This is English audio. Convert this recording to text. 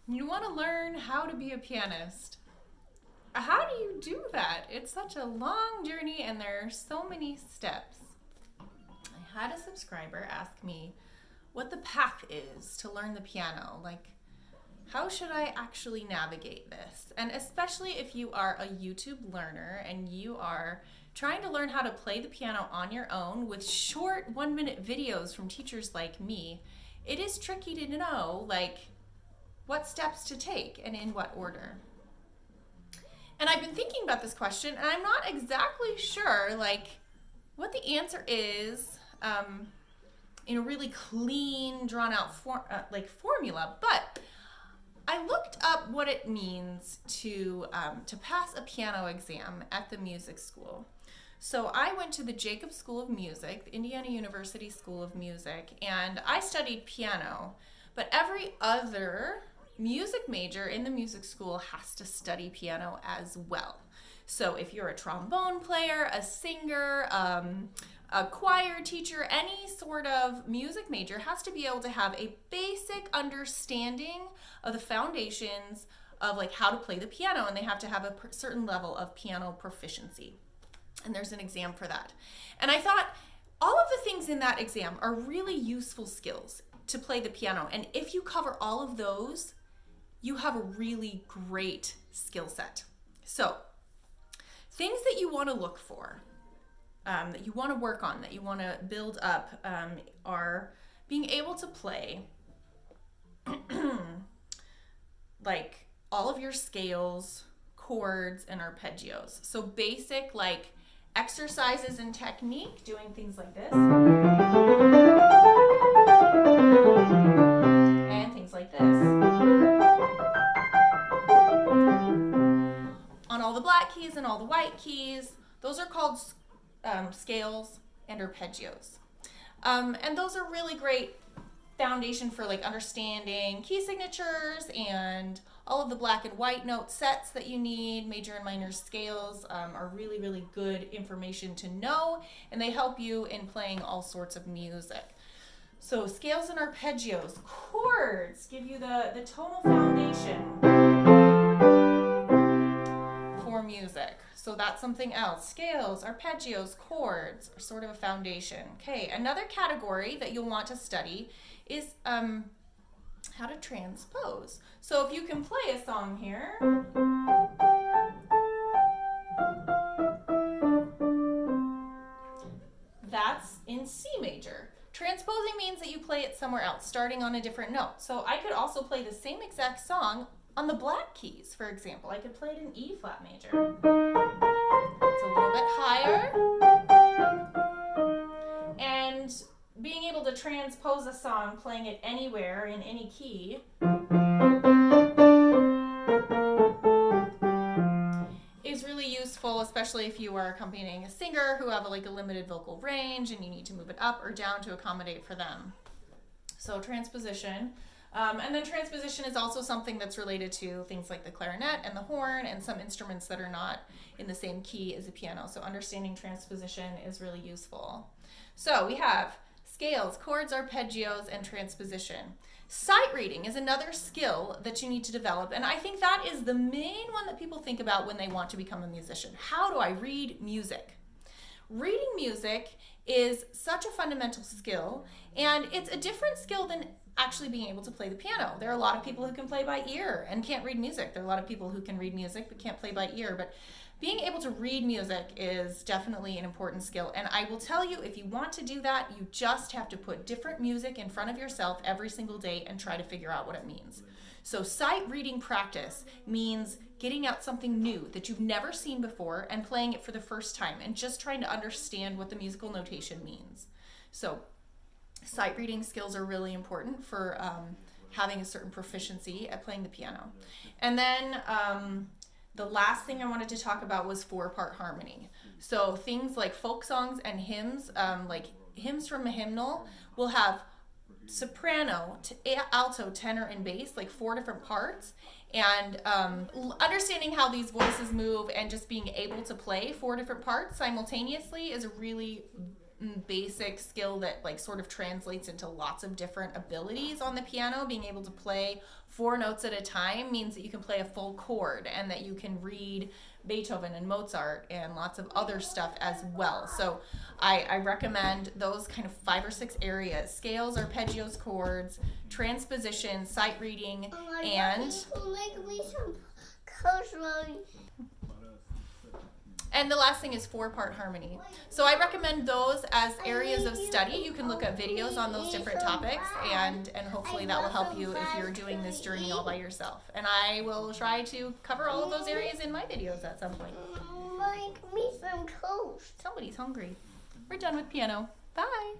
You want to learn how to be a pianist. How do you do that? It's such a long journey and there are so many steps. I had a subscriber ask me what the path is to learn the piano. Like, how should I actually navigate this? And especially if you are a YouTube learner and you are trying to learn how to play the piano on your own with short 1-minute videos from teachers like me, it is tricky to know, like, what steps to take and in what order. And I've been thinking about this question, and I'm not exactly sure, like, what the answer is in a really clean, drawn-out formula. But I looked up what it means to pass a piano exam at the music school. So I went to the Jacobs School of Music, the Indiana University School of Music, and I studied piano. But every other music major in the music school has to study piano as well. So if you're a trombone player, a singer, a choir teacher, any sort of music major has to be able to have a basic understanding of the foundations of like how to play the piano, and they have to have a certain level of piano proficiency. And there's an exam for that. And I thought all of the things in that exam are really useful skills to play the piano. And if you cover all of those, you have a really great skill set. So things that you want to look for, that you want to work on, that you want to build up, are being able to play like all of your scales, chords, and arpeggios. So basic like exercises and technique, doing things like this and things like this. On all the black keys and all the white keys, those are called scales and arpeggios. And those are really great foundation for like understanding key signatures and all of the black and white note sets that you need. Major and minor scales are really, really good information to know, and they help you in playing all sorts of music. So scales and arpeggios. Chords give you the tonal foundation for music. So that's something else. Scales, arpeggios, chords are sort of a foundation. Okay, another category that you'll want to study is how to transpose. So if you can play a song here, that's in C major. Transposing means that you play it somewhere else, starting on a different note. So I could also play the same exact song on the black keys, for example. I could play it in E flat major. It's a little bit higher. And being able to transpose a song, playing it anywhere in any key, is really useful, especially if you are accompanying a singer who have a limited vocal range and you need to move it up or down to accommodate for them. So transposition. And then transposition is also something that's related to things like the clarinet and the horn and some instruments that are not in the same key as the piano. So understanding transposition is really useful. So we have scales, chords, arpeggios, and transposition. Sight reading is another skill that you need to develop, and I think that is the main one that people think about when they want to become a musician. How do I read music? Reading music is such a fundamental skill, and it's a different skill than actually being able to play the piano. There are a lot of people who can play by ear and can't read music. There are a lot of people who can read music but can't play by ear, but being able to read music is definitely an important skill. And I will tell you, if you want to do that, you just have to put different music in front of yourself every single day and try to figure out what it means. So sight reading practice means getting out something new that you've never seen before and playing it for the first time and just trying to understand what the musical notation means. So sight reading skills are really important for having a certain proficiency at playing the piano. And then the last thing I wanted to talk about was 4-part harmony. So things like folk songs and hymns, like hymns from a hymnal, will have soprano, alto, tenor, and bass, like 4 different parts. And understanding how these voices move and just being able to play 4 different parts simultaneously is a really basic skill that like sort of translates into lots of different abilities on the piano. Being able to play 4 notes at a time means that you can play a full chord and that you can read Beethoven and Mozart and lots of other stuff as well. So I recommend those kind of 5 or 6 areas: scales, arpeggios, chords, transposition, sight reading, and the last thing is 4-part harmony. So I recommend those as areas of study. You can look at videos on those different topics, and hopefully that will help you if you're doing this journey all by yourself. And I will try to cover all of those areas in my videos at some point. Make me some toast. Somebody's hungry. We're done with piano. Bye.